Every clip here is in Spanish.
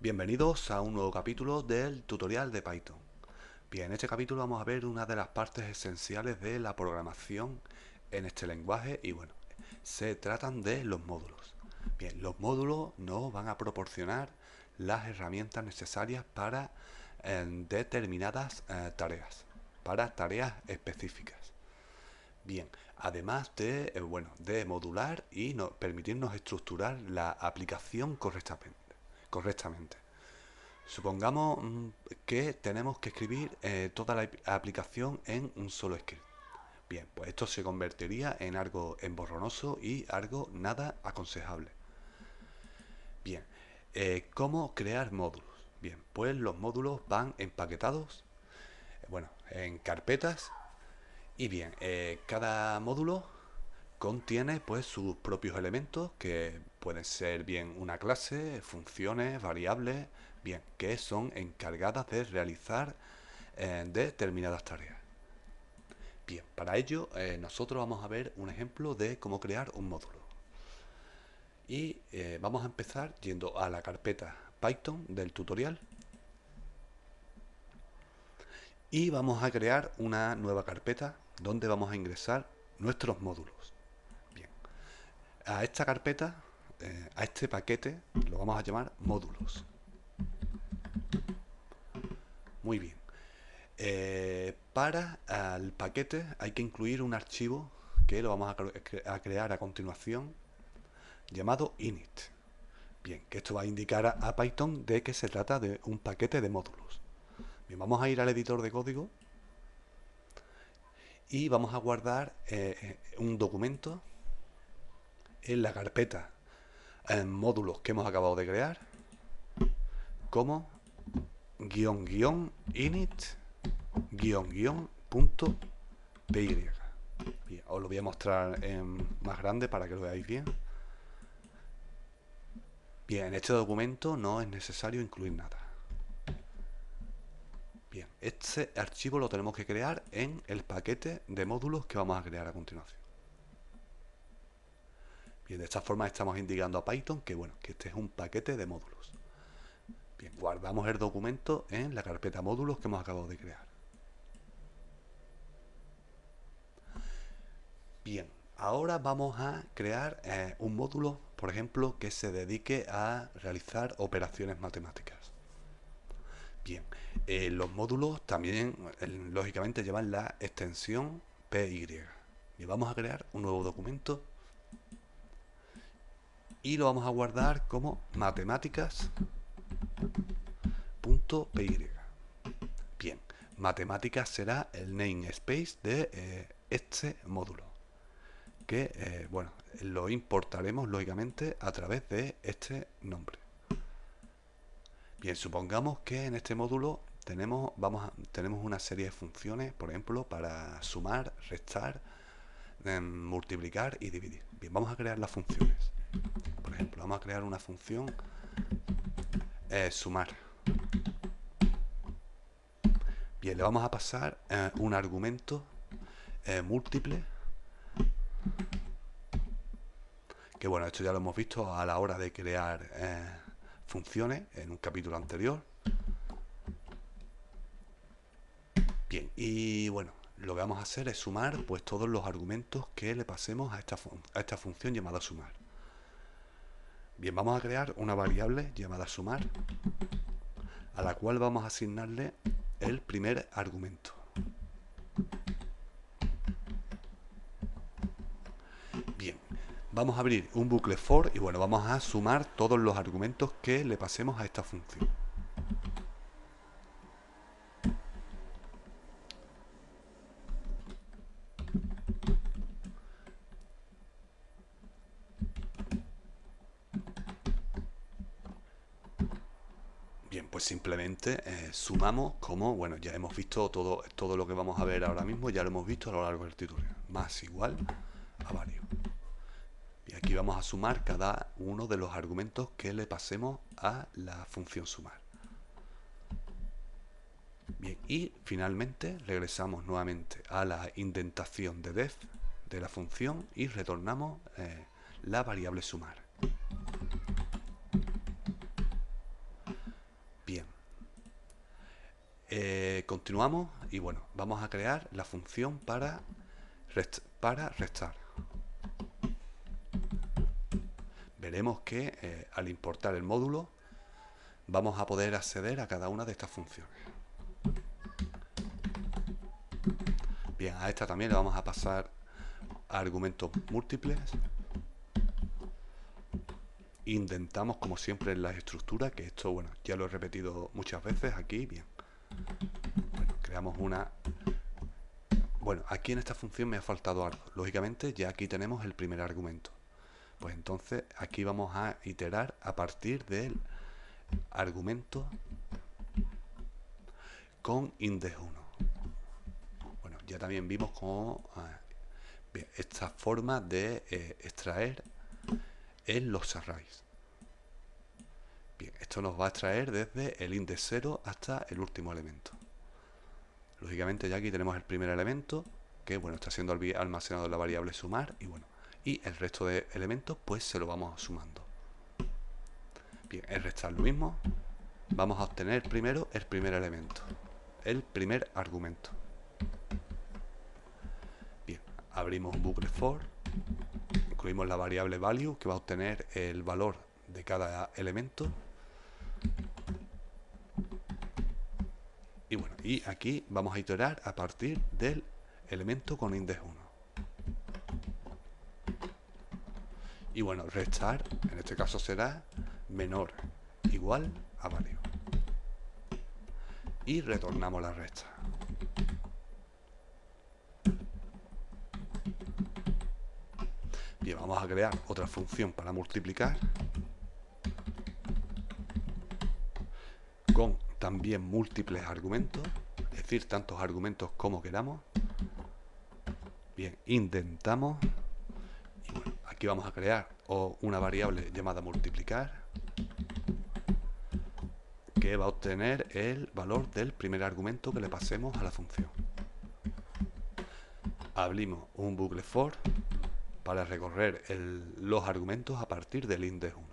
Bienvenidos a un nuevo capítulo del tutorial de Python. Bien, en este capítulo vamos a ver una de las partes esenciales de la programación en este lenguaje y bueno, se tratan de los módulos. Bien, los módulos nos van a proporcionar las herramientas necesarias para determinadas tareas, para tareas específicas. Bien, además de, de modular y permitirnos estructurar la aplicación correctamente. Supongamos que tenemos que escribir toda la aplicación en un solo script. Bien, pues esto se convertiría en algo emborronoso y algo nada aconsejable. Bien, ¿cómo crear módulos? Bien, pues los módulos van empaquetados, en carpetas y bien, cada módulo contiene pues sus propios elementos que pueden ser bien una clase, funciones, variables, bien, que son encargadas de realizar determinadas tareas. Bien, para ello nosotros vamos a ver un ejemplo de cómo crear un módulo. Y vamos a empezar yendo a la carpeta Python del tutorial y vamos a crear una nueva carpeta donde vamos a ingresar nuestros módulos. Bien, a esta carpeta, a este paquete, lo vamos a llamar módulos. Muy bien. Para el paquete hay que incluir un archivo que lo vamos a crear a continuación llamado init. Bien, que esto va a indicar a Python de que se trata de un paquete de módulos. Bien, vamos a ir al editor de código y vamos a guardar un documento en la carpeta en módulos que hemos acabado de crear como init .py. Bien, os lo voy a mostrar en más grande para que lo veáis bien. Bien, en este documento no es necesario incluir nada. Bien, este archivo lo tenemos que crear en el paquete de módulos que vamos a crear a continuación. Bien, de esta forma estamos indicando a Python que que este es un paquete de módulos. Bien, guardamos el documento en la carpeta módulos que hemos acabado de crear. Bien, ahora vamos a crear un módulo, por ejemplo, que se dedique a realizar operaciones matemáticas. Bien, los módulos también, lógicamente, llevan la extensión PY. Y vamos a crear un nuevo documento y lo vamos a guardar como matemáticas.py. Bien, matemáticas será el namespace de este módulo, que lo importaremos lógicamente a través de este nombre. Bien, supongamos que en este módulo tenemos una serie de funciones, por ejemplo, para sumar, restar, multiplicar y dividir. Bien, vamos a crear las funciones. Por ejemplo, vamos a crear una función sumar. Bien, le vamos a pasar un argumento múltiple, que bueno, esto ya lo hemos visto a la hora de crear funciones en un capítulo anterior. Bien, y bueno, lo que vamos a hacer es sumar pues todos los argumentos que le pasemos a esta función llamada sumar. Bien, vamos a crear una variable llamada sumar, a la cual vamos a asignarle el primer argumento. Bien, vamos a abrir un bucle for y bueno, vamos a sumar todos los argumentos que le pasemos a esta función. Bien, pues simplemente sumamos como, bueno, ya hemos visto todo lo que vamos a ver ahora mismo, ya lo hemos visto a lo largo del tutorial. Más igual a varios. Y aquí vamos a sumar cada uno de los argumentos que le pasemos a la función sumar. Bien, y finalmente regresamos nuevamente a la indentación de def de la función y retornamos la variable sumar. Continuamos y bueno, vamos a crear la función para restar. Veremos que al importar el módulo vamos a poder acceder a cada una de estas funciones. Bien, a esta también le vamos a pasar argumentos múltiples. Indentamos como siempre en las estructuras, que esto, bueno, ya lo he repetido muchas veces aquí. Bien, bueno, creamos una... Bueno, aquí en esta función me ha faltado algo. Lógicamente ya aquí tenemos el primer argumento. Pues entonces aquí vamos a iterar a partir del argumento con index 1. Bueno, ya también vimos cómo bien, esta forma de extraer en los arrays. Bien, esto nos va a extraer desde el index 0 hasta el último elemento. Lógicamente ya aquí tenemos el primer elemento que bueno, está siendo almacenado en la variable sumar y bueno, y el resto de elementos pues se lo vamos sumando. Bien, el restar lo mismo. Vamos a obtener primero el primer elemento, el primer argumento. Bien, abrimos un bucle for, incluimos la variable value que va a obtener el valor de cada elemento. Y bueno, y aquí vamos a iterar a partir del elemento con index 1. Y bueno, restar, en este caso será menor igual a value. Y retornamos la resta. Bien, vamos a crear otra función para multiplicar con también múltiples argumentos, es decir, tantos argumentos como queramos. Bien, indentamos y bueno, aquí vamos a crear una variable llamada multiplicar que va a obtener el valor del primer argumento que le pasemos a la función. Abrimos un bucle for para recorrer los argumentos a partir del index 1.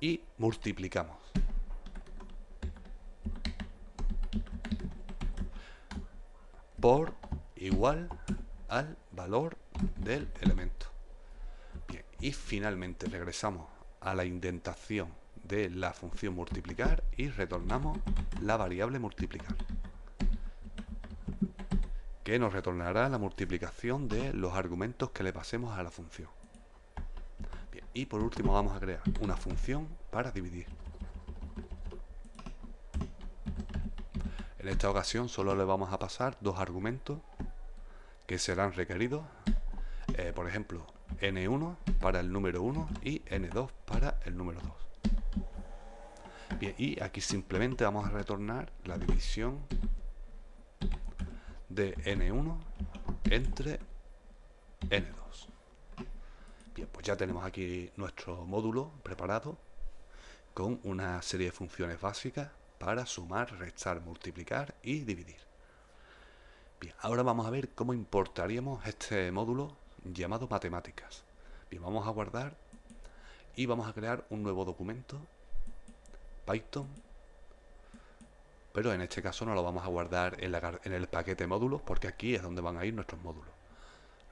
Y multiplicamos. Por igual al valor del elemento. Bien, y finalmente regresamos a la indentación de la función multiplicar y retornamos la variable multiplicar, que nos retornará la multiplicación de los argumentos que le pasemos a la función. Bien, y por último vamos a crear una función para dividir. En esta ocasión solo le vamos a pasar dos argumentos que serán requeridos, por ejemplo, n1 para el número 1 y n2 para el número 2. Bien, y aquí simplemente vamos a retornar la división de n1 entre n2. Bien, pues ya tenemos aquí nuestro módulo preparado con una serie de funciones básicas para sumar, restar, multiplicar y dividir. Bien, ahora vamos a ver cómo importaríamos este módulo llamado matemáticas. Bien, vamos a guardar y vamos a crear un nuevo documento, Python, pero en este caso no lo vamos a guardar en el paquete módulos porque aquí es donde van a ir nuestros módulos.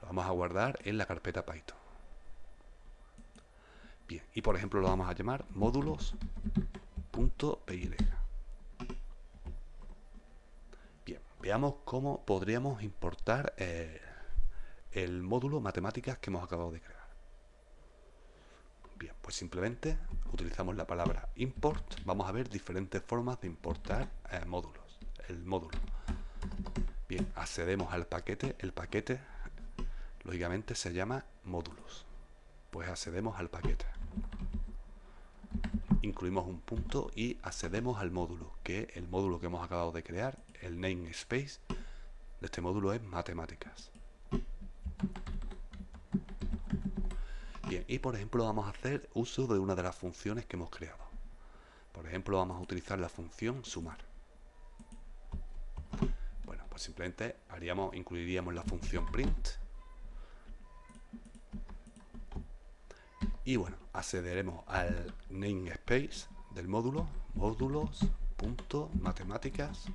Lo vamos a guardar en la carpeta Python. Bien, y por ejemplo lo vamos a llamar módulos.py. Bien, veamos cómo podríamos importar el módulo matemáticas que hemos acabado de crear. Bien, pues simplemente utilizamos la palabra import. Vamos a ver diferentes formas de importar módulos. El módulo. Bien, accedemos al paquete. El paquete, lógicamente, se llama módulos. Pues accedemos al paquete. Incluimos un punto y accedemos al módulo, que el módulo que hemos acabado de crear, el namespace de este módulo es matemáticas. Bien, y por ejemplo vamos a hacer uso de una de las funciones que hemos creado. Por ejemplo vamos a utilizar la función sumar. Bueno, pues simplemente incluiríamos la función print Y bueno, accederemos al namespace del módulo, módulos.matemáticas.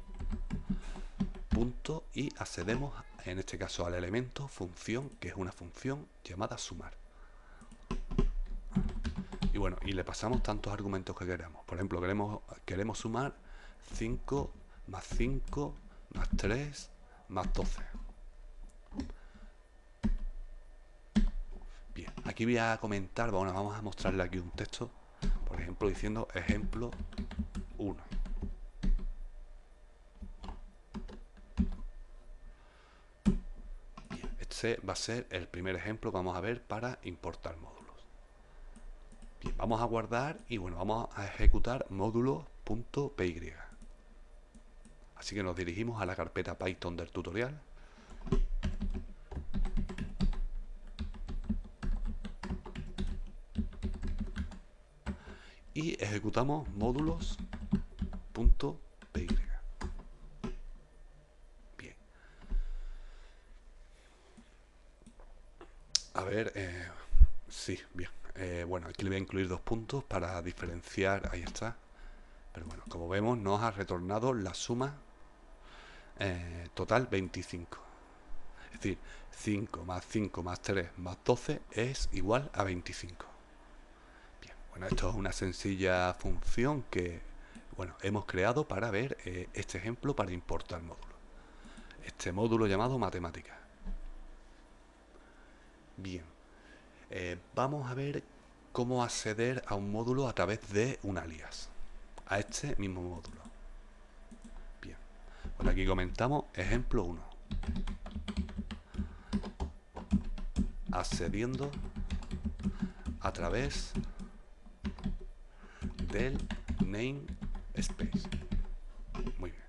Y accedemos en este caso al elemento función, que es una función llamada sumar. Y bueno, y le pasamos tantos argumentos que queramos. Por ejemplo, queremos sumar 5 más 5 más 3 más 12. Bien, aquí voy a comentar, bueno, vamos a mostrarle aquí un texto, por ejemplo, diciendo ejemplo 1. Bien, este va a ser el primer ejemplo que vamos a ver para importar módulos. Bien, vamos a guardar y bueno, vamos a ejecutar módulos.py. Así que nos dirigimos a la carpeta Python del tutorial. Y ejecutamos módulos.py. Bien. A ver, sí, bien. Bueno, aquí le voy a incluir 2 puntos para diferenciar, ahí está. Pero bueno, como vemos, nos ha retornado la suma total 25. Es decir, 5 más 5 más 3 más 12 es igual a 25. Bien, bueno, esto es una sencilla función que, bueno, hemos creado para ver este ejemplo para importar módulos. Este módulo llamado matemáticas. Bien, vamos a ver cómo acceder a un módulo a través de un alias, a este mismo módulo. Bien, pues aquí comentamos ejemplo 1. Accediendo a través del namespace. Muy bien.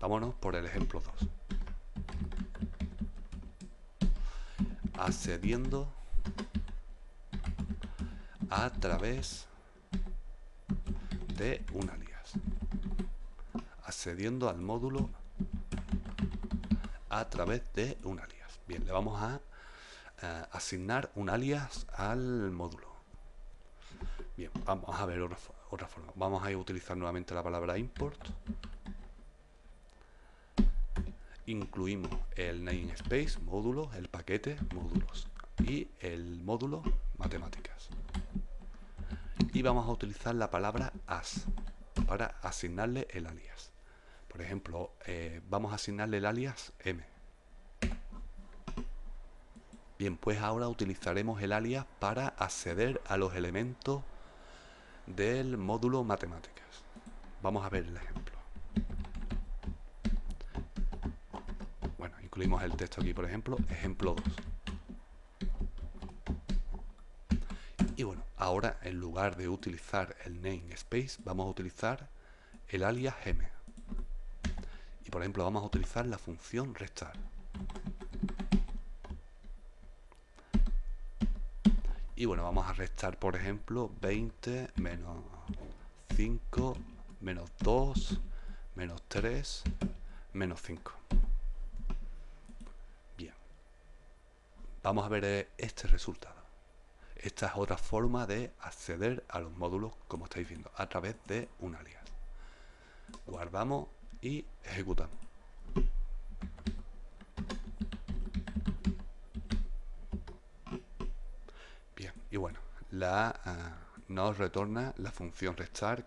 Vámonos por el ejemplo 2. Accediendo a través de un alias. Accediendo al módulo a través de un alias. Bien, le vamos a asignar un alias al módulo. Bien, vamos a ver otra forma. Vamos a utilizar nuevamente la palabra import. Incluimos el namespace, módulos, el paquete, módulos y el módulo matemáticas. Y vamos a utilizar la palabra as para asignarle el alias. Por ejemplo, vamos a asignarle el alias m. Bien, pues ahora utilizaremos el alias para acceder a los elementos del módulo matemáticas. Vamos a ver el ejemplo. Bueno, incluimos el texto aquí, por ejemplo, ejemplo 2. Y bueno, ahora en lugar de utilizar el namespace, vamos a utilizar el alias m. Y por ejemplo, vamos a utilizar la función restar. Y bueno, vamos a restar, por ejemplo, 20 menos 5 menos 2 menos 3 menos 5. Bien. Vamos a ver este resultado. Esta es otra forma de acceder a los módulos, como estáis viendo, a través de un alias. Guardamos y ejecutamos. Bien, y bueno, nos retorna la función restar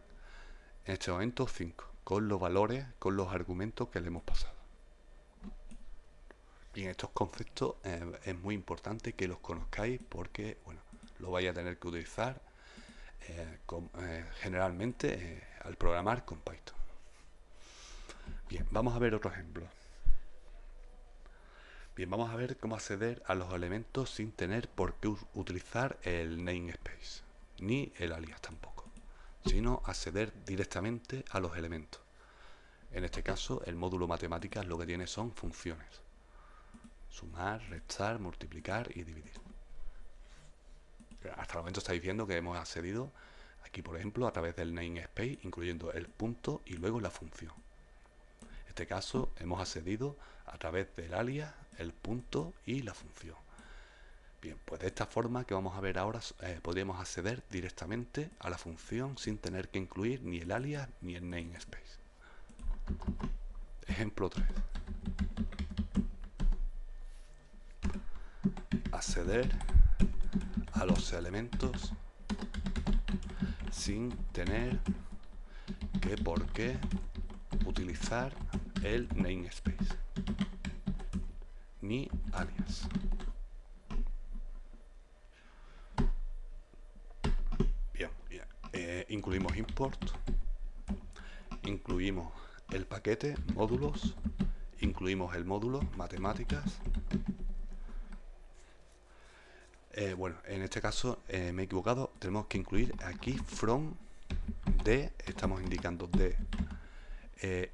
en este momento 5, con los valores, con los argumentos que le hemos pasado. Bien, estos conceptos es muy importante que los conozcáis porque, bueno, lo vais a tener que utilizar generalmente al programar con Python. Bien, vamos a ver otro ejemplo. Bien, vamos a ver cómo acceder a los elementos sin tener por qué utilizar el namespace, ni el alias tampoco, sino acceder directamente a los elementos. En este caso, el módulo matemáticas lo que tiene son funciones. Sumar, restar, multiplicar y dividir. Hasta el momento estáis viendo que hemos accedido aquí, por ejemplo, a través del namespace, incluyendo el punto y luego la función. En este caso hemos accedido a través del alias, el punto y la función. Bien, pues de esta forma que vamos a ver ahora podríamos acceder directamente a la función sin tener que incluir ni el alias ni el namespace. Ejemplo 3. Acceder a los elementos sin tener que por qué utilizar el namespace ni alias. Bien, incluimos import, incluimos el paquete módulos, incluimos el módulo matemáticas. Bueno, en este caso me he equivocado, tenemos que incluir aquí from de, estamos indicando de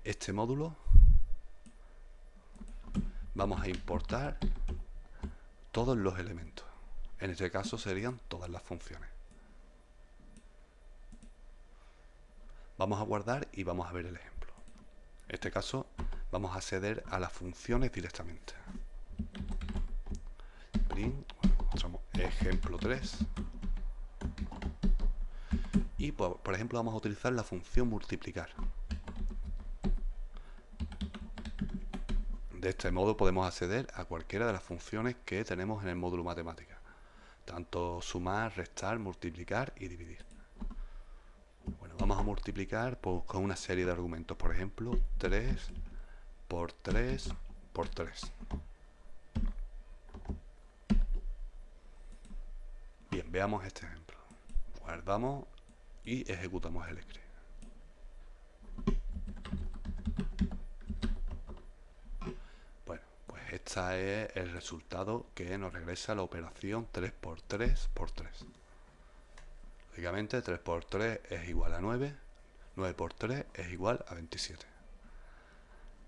este módulo, vamos a importar todos los elementos. En este caso serían todas las funciones. Vamos a guardar y vamos a ver el ejemplo. En este caso vamos a acceder a las funciones directamente. Print, bueno, mostramos ejemplo 3. Y por ejemplo vamos a utilizar la función multiplicar. De este modo podemos acceder a cualquiera de las funciones que tenemos en el módulo matemática. Tanto sumar, restar, multiplicar y dividir. Bueno, vamos a multiplicar con una serie de argumentos. Por ejemplo, 3 por 3 por 3. Bien, veamos este ejemplo. Guardamos y ejecutamos el script. Bueno, pues este es el resultado que nos regresa la operación 3 por 3 por 3. Lógicamente 3 por 3 es igual a 9, 9 por 3 es igual a 27.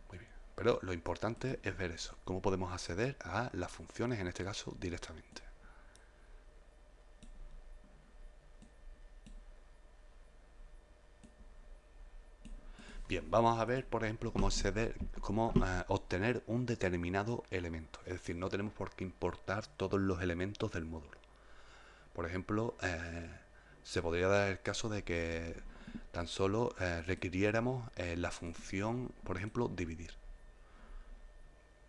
Muy bien, pero lo importante es ver eso, cómo podemos acceder a las funciones, en este caso directamente. Bien, vamos a ver, por ejemplo, cómo obtener un determinado elemento. Es decir, no tenemos por qué importar todos los elementos del módulo. Por ejemplo, se podría dar el caso de que tan solo requiriéramos la función, por ejemplo, dividir.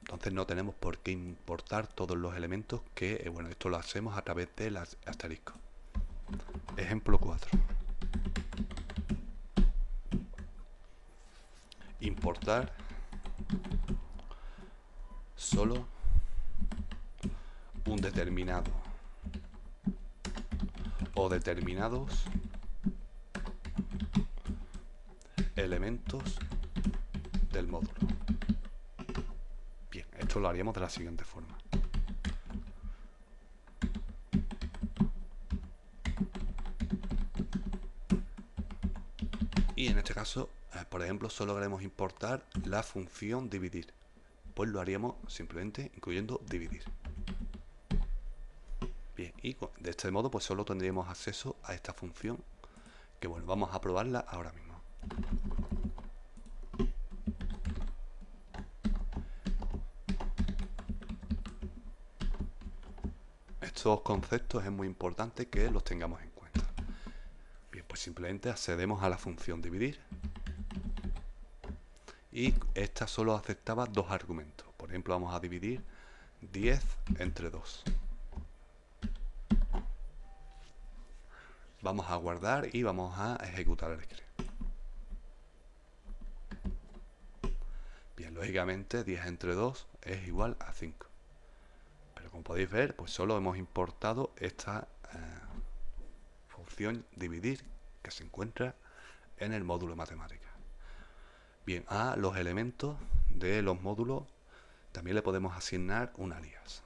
Entonces no tenemos por qué importar todos los elementos que, bueno, esto lo hacemos a través del asterisco. Ejemplo 4. Importar solo un determinado o determinados elementos del módulo. Bien, esto lo haríamos de la siguiente forma. Y en este caso, por ejemplo, solo queremos importar la función dividir. Pues lo haríamos simplemente incluyendo dividir. Bien, y de este modo pues solo tendríamos acceso a esta función, que bueno, vamos a probarla ahora mismo. Estos conceptos es muy importante que los tengamos en cuenta. Bien, pues simplemente accedemos a la función dividir. Y esta solo aceptaba dos argumentos. Por ejemplo, vamos a dividir 10 entre 2. Vamos a guardar y vamos a ejecutar el script. Bien, lógicamente 10 entre 2 es igual a 5. Pero como podéis ver, pues solo hemos importado esta función dividir que se encuentra en el módulo matemática. Bien, a los elementos de los módulos también le podemos asignar un alias.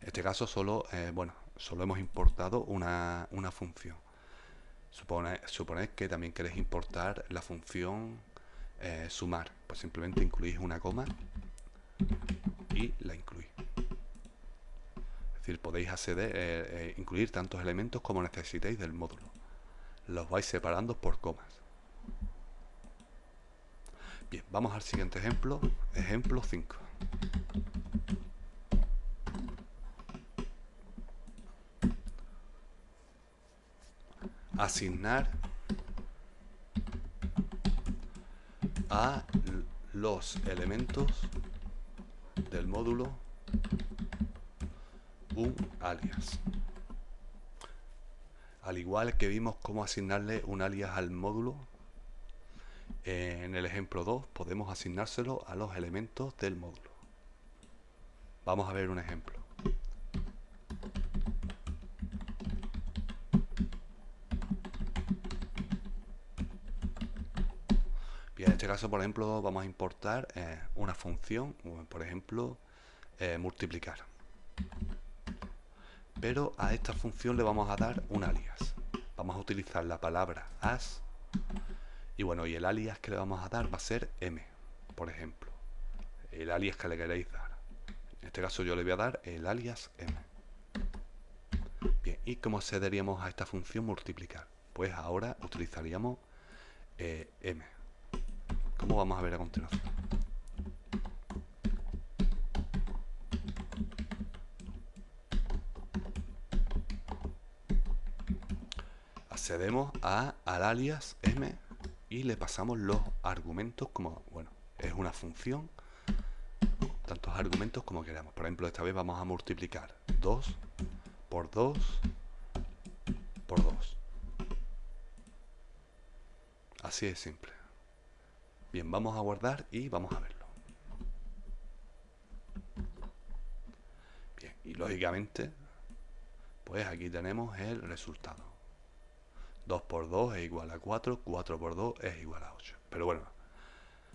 En este caso solo hemos importado una función. Suponed que también queréis importar la función sumar. Pues simplemente incluís una coma y la incluís. Es decir, podéis acceder, incluir tantos elementos como necesitéis del módulo. Los vais separando por comas. Bien, vamos al siguiente ejemplo. Ejemplo 5. asignar a los elementos del módulo un alias. Al igual que vimos cómo asignarle un alias al módulo, en el ejemplo 2 podemos asignárselo a los elementos del módulo. Vamos a ver un ejemplo. Bien, en este caso, por ejemplo, vamos a importar una función, por ejemplo, multiplicar. Pero a esta función le vamos a dar un alias. Vamos a utilizar la palabra as. Y bueno, y el alias que le vamos a dar va a ser m, por ejemplo. El alias que le queréis dar. En este caso yo le voy a dar el alias m. Bien, ¿y cómo accederíamos a esta función multiplicar? Pues ahora utilizaríamos m. ¿Cómo vamos a ver a continuación? Accedemos al alias m y le pasamos los argumentos como, bueno, es una función, tantos argumentos como queramos. Por ejemplo, esta vez vamos a multiplicar 2 por 2 por 2. Así de simple. Bien, vamos a guardar y vamos a verlo. Bien, y lógicamente, pues aquí tenemos el resultado. 2 por 2 es igual a 4, 4 por 2 es igual a 8. Pero bueno,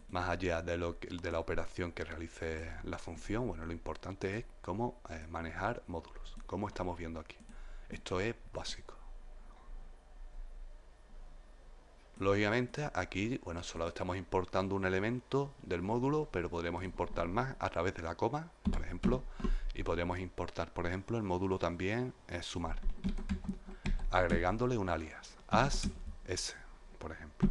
más allá de la operación que realice la función, bueno, lo importante es cómo manejar módulos, como estamos viendo aquí. Esto es básico. Lógicamente aquí, bueno, solo estamos importando un elemento del módulo, pero podremos importar más a través de la coma, por ejemplo, y podremos importar, por ejemplo, el módulo también sumar, agregándole un alias, as s, por ejemplo.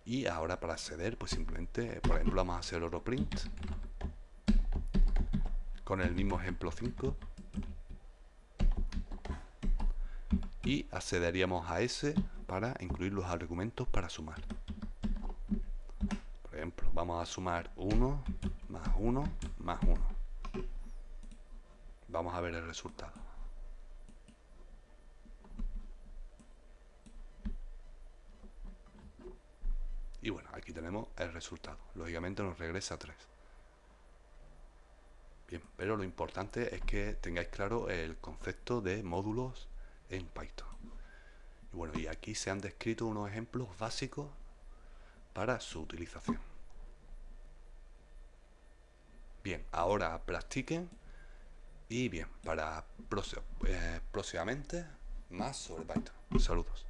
Y ahora para acceder, pues simplemente, por ejemplo, vamos a hacer otro print con el mismo ejemplo 5 y accederíamos a S para incluir los argumentos para sumar. Por ejemplo, vamos a sumar 1 más 1 más 1. Vamos a ver el resultado. Y bueno, aquí tenemos el resultado. Lógicamente nos regresa 3. Bien, pero lo importante es que tengáis claro el concepto de módulos en Python. Y bueno, y aquí se han descrito unos ejemplos básicos para su utilización. Bien, ahora practiquen y bien, para próximamente más sobre Python. Saludos.